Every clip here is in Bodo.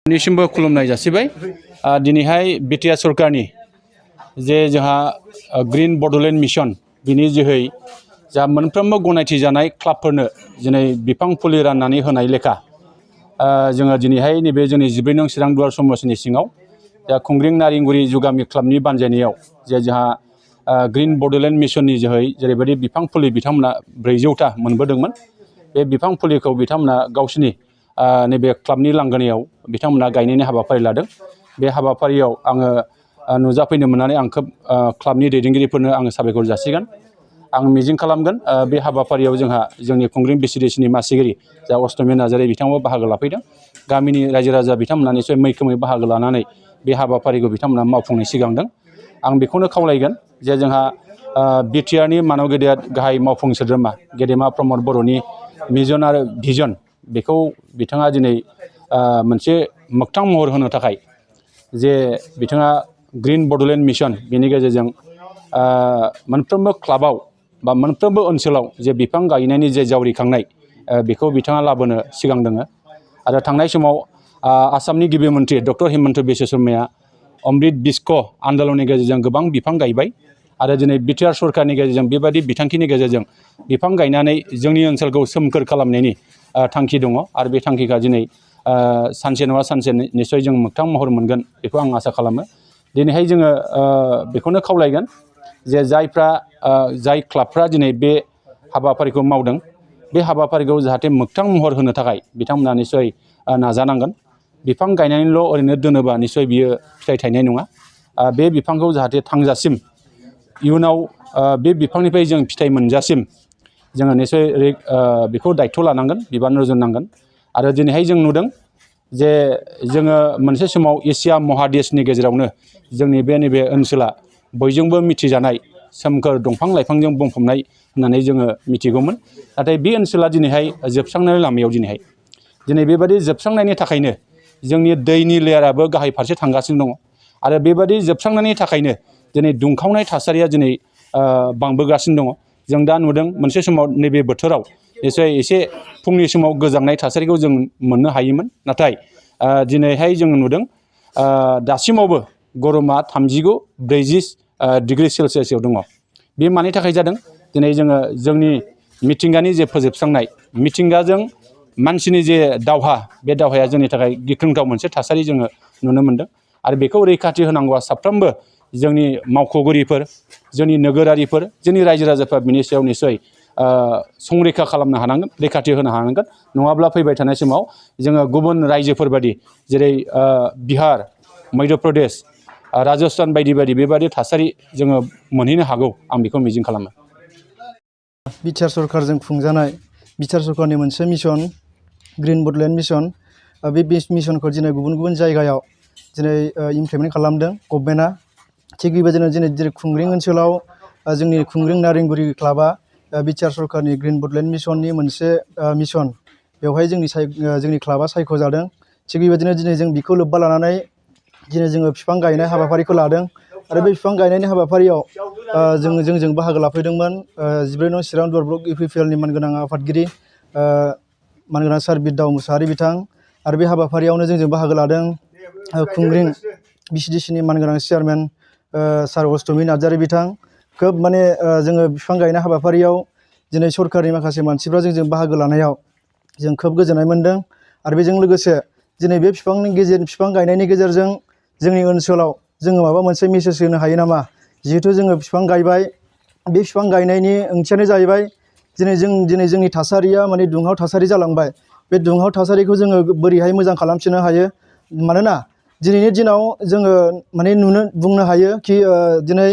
निसिमबो खुलुमनाय जासिबाय। दिनैहाय बिटिआर सरकारनि जे जोंहा ग्रीन बड'लेण्ड मिशन बिनि जोहै जा मोनफ्रोमबो गनायथि जानाय क्लाबफोरनो दिनै बिफां फुलि राननानै होनाय लेखा जोङो दिनैहाय नैबे जोंनि 14 नं चिरां दुवार समस्टिनि सिङाव जा खुंग्रिं नारेंगुरि जुगामि क्लाबनि बानजायनायाव जे जोंहा ग्रीन बड'लेण्ड मिशननि जोहै जेरैबायदि बिफां फुलि बिथांमोना 400टा मोनबोदोंमोन। बे बिफां फुलिखौ बिथांमोना गावसिनि नैबे क्लाबनि लांगोनायाव बिथांमोना गायनायनि हाबाफारि लादों। बे हाबाफारियाव आङो नुजाफैनो मोननानै आं खोब क्लाबनि दैदेनगिरिफोरनो आङो साबायखर जासिगोन। आं मिजिं खालामगोन बे हाबाफारियाव जोंहा जोंनि खुंग्रिं VCDCनि मासिगिरि जा अष्टमि नार्जारि बिथांमोना बाहागो लाफैदों। गामिनि रायजो राजा बिथांमोना निसय मैखोमै बाहागो लानानै बे हाबाफारिखौ बिथांमोना मावफुंनो सिगांदों। आं बेखौनो खावलायगोन जे जोंहा बिटिआरनि मानव गेदेर गाहाय मावफुं सोद्रोमा गेदेमा प्रमद बर'नि मिशन आरो भिजन बेखौ बिथाङा दिनै मोनसे मोगथां महर होनो थाखाय जे बिथाङा ग्रीन बड'लेण्ड मिशन बेनि गेजेरजों मोनफ्रोमबो क्लाबाव बा मोनफ्रोमबो ओनसोलाव जे बिफां गायनायनि जे जावरिखांनाय बेखौ बिथाङा लाबोनो सिगां दङ। आरो थांनाय समाव आसामनि गिबि मन्थ्रि डक्टर हिमन्त बिश्व शर्माया अमृत बिस्क आन्दलननि गेजेरजों गोबां बिफां गायबाय। आरो दिनै बिटिआर सरकारनि गेजेरजों बेबायदि बिथांखिनि गेजेरजों बिफां गायनानै जोंनि ओनसोलखौ सोमखोर खालामनायनि थांखि दङ। आरो बे थांखिखौ दिनै सानसे नङा सानसे निस्सय जों मोगथां महर मोनगोन बेखौ आं आसा खालामो। दिनैहाय जोङो बेखौनो खावलायगोन जे जाय क्लाबफ्रा दिनै बे हाबाफारिखौ मावदों बे हाबाफारिखौ जाहाथे मोगथां महर होनो थाखाय बिथांमोना निस्सय नाजानांगोन। बिफां गायनानैल' ओरैनो दोनोबा निस्सय बियो फिथाइ थायनाय नङा। बे बिफांखौ जाहाथे थांजासिम इयुनाव बे बिफांनिफ्राय जों फिथाइ मोनजासिम जोङो निस्सय बेखौ दायथ' लानांगोन, बिबान रुजुननांगोन। आरो दिनैहाय जों नुदों जे जोङो मोनसे समाव एसिया महादेशनि गेजेरावनो जोंनि नैबे ओनसोला बयजोंबो मिथिजानाय सोमखोर दंफां लाइफांजों बुंफबनाय होननानै जोङो मिथिगौमोन। नाथाय बे ओनसोला दिनैहाय जोबस्रांनायनि लामायाव दिनै बेबायदि जोबस्रांनायनि थाखायनो जोंनि दैनि लेयाराबो गाहाय फारसे थांगासिनो दङ। आरो बेबायदि जोबस्रांनायनि थाखायनो दिनै दुंखावनाय थासारिया दिनै बांबोगासिनो दङ। जों दा नुदों मोनसे समाव नैबे बोथोराव निस्सय एसे फुंनि समाव गोजांनाय थासारिखौ जों मोननो हायोमोन। नाथाय दिनैहाय जों नुदों दासिमावबो गरमा 39-40 डिग्री सेलसियासआव दङ। बे मानि थाखाय जादों? दिनै जोङो जोंनि मिथिंगानि जे फोजोबस्रांनाय, मिथिंगाजों मानसिनि जे दावहा, बे दावहाया जोंनि थाखाय गिख्रंथाव मोनसे थासारि जोङो नुनो मोनदों। आरो बेखौ रैखाथि होनांगौआ साफ्रोमबो जोंनि मावख'गिरिफोर, जोंनि नोगोरारिफोर, जोंनि रायजो राजाफ्रा बिनि सायाव निस्सय संरैखा खालामनो हानांगोन, रैखाथि होनो हानांगोन। नङाब्ला फैबाय थानाय समाव जोङो गुबुन रायजोफोर बायदि जेरै बिहार, मध्य प्रदेश, राजस्थान बायदि बेबायदि थासारि जोङो मोनहैनो हागौ, आं बेखौ मिजिं खालामो। बिटिआर सरकारजों खुंजानाय बिटिआर सरकारनि मोनसे मिशन ग्रीन बड'लेण्ड मिशन, बे मिशनखौ दिनै गुबुन गुबुन जायगायाव दिनै इमप्लिमेन्ट खालामदों गभर्नमेन्टआ। थिग बेबायदिनो दिनै खुंग्रिं ओनसोलाव जोंनि खुंग्रिं नारेंगुरि क्लाबा बिटिआर सरकारनि ग्रीन बड'लेण्ड मिशननि मोनसे मिशन, बेवहाय जोंनि क्लाबा सायख'जादों। थिग बेबायदिनो दिनै जों बेखौ लोब्बा लानानै दिनै जोङो बिफां गायनाय हाबाफारिखौ लादों। आरो बे बिफां गायनायनि हाबाफारियाव जोंजों बाहागो लाफैदोंमोन 14 नं चिरां दुवार ब्लक UPPLनि मानगोनां आफादगिरि मानगोनां सार बिरदाव मुसाहारि बिथां। आरो बे हाबाफारियावनो जोंजों बाहागो लादों खुंग्रिं VCDCनि मानगोनां चेयारमेन सार अष्टमि नार्जारि बिथां। खोब माने जोङो बिफां गायनाय हाबाफारियाव दिनै सरकारनि माखासे मानसिफ्रा जोंजों बाहागो लानायाव जों खोब गोजोननाय मोनदों। आरो बेजों लोगोसे दिनै बे बिफां गायनायनि गेजेरजों जोंनि ओनसोलाव जोङो माबा मोनसे मेसेज होनो हायो नामा? जिहेथु जोङो बिफां गायबाय, बे बिफां गायनायनि ओंथियानो जाहैबाय दिनै जोंनि थासारिया माने दुंहाव थासारि जालांबाय। बे दुंहाव थासारिखौ जोङो बोरैहाय मोजां खालामफिननो हायो? मानोना दिनैनि दिनाव जोङो माने बुंनो हायो कि दिनै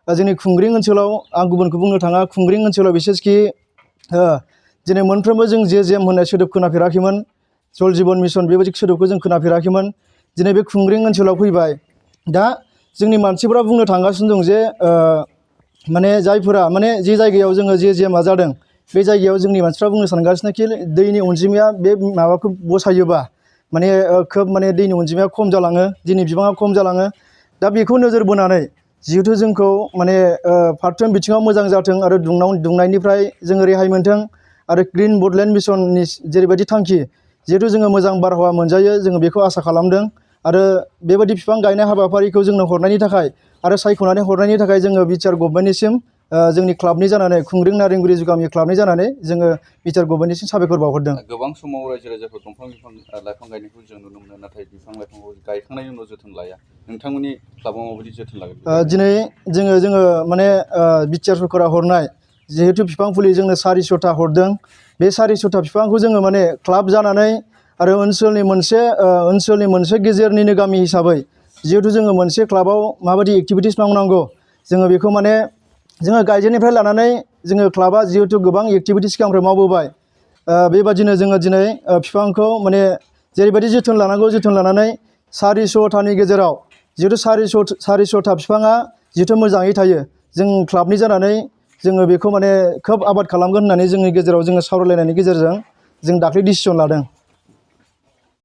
जोंनि खुंग्रिं ओनसोलाव, आं गुबुनखौ बुंनो थाङा, खुंग्रिं ओनसोलाव बिसेसखि दिनै मोनफ्रोमबो जों जेम होननाय सोदोब खोनाफेराखैमोन, जल जीवन मिशन बेबायदि सोदोबखौ जों खोनाफेराखैमोन। दिनै बे खुंग्रिं ओनसोलाव फैबाय। दा जोंनि मानसिफोरा बुंनो थांगासिनो दं जे माने जायफोरा माने जे जायगायाव जोङो जेमा जादों, बे जायगायाव जोंनि मानसिफ्रा बुंनो सानगासिनो कि दैनि अनजिमाया बे माबाखौ बसायोबा माने खोब माने दैनि अनजिमाया खम जालाङो, दैनि बिबाङा खम जालाङो। दा बेखौ नोजोर बोनानै जिहेथु जोंखौ माने फारफ्रोम बिथिङाव मोजां जाथों आरो दुंनायनिफ्राय जोङो रेहाय मोनथों, आरो ग्रीन बड'लेण्ड मिशननि जेरैबायदि थांखि जिहेतु जोङो मोजां बारहावा मोनजायो जोङो बेखौ आसा खालामदों आरो बेबायदि बिफां गायनाय हाबाफारिखौ जोंनो हरनायनि थाखाय आरो सायख'नानै हरनायनि थाखाय जोङो बिटिआर गभर्नमेन्टनिसिम जोंनि क्लाबनि जानानै खुंग्रिं नारेंगुरि जुगामि क्लाबनि जानानै जोङो बिटिआर गभर्नमेन्टनिसिम साबायखर बावहरदों। गोबां समाव रायजो राजाफोर दंफां लाइफां गायनायखौ जों नुनो मोनो नाथाय बिफां लाइफांखौ गायखांनायनि उनाव जोथोन लाया नोंथांमोननि क्लाबाव माबायदि जोथोन लागोन? दिनै जोङो माने बिटिआर सरकारा हरनाय जिहेतु बिफां फुलि जोंनो 400टा हरदों बे 400टा बिफांखौ जोङो माने क्लाब जानानै आरो ओनसोलनि मोनसे गेजेरनिनो गामि हिसाबै जिहेतु जोङो मोनसे क्लाबाव माबायदि एक्टिभिटिस मावनांगौ जोङो बेखौ माने जोङो गायजेननिफ्राय लानानै जोङो क्लाबा जिहेतु गोबां एक्टिभिटिस सिगांनिफ्राय मावबोबाय बेबादिनो जोङो दिनै बिफांखौ माने जेरैबायदि जोथोन लानांगौ जोथोन लानानै 400टानि गेजेराव जिहेतु 400टा बिफाङा जिहेतु मोजाङै थायो जों क्लाबनि जानानै जोङो बेखौ माने खोब आबाद खालामगोन होननानै जोंनि गेजेराव जोङो सावरायलायनायनि गेजेरजों जों दाख्लै डिसिसन लादों।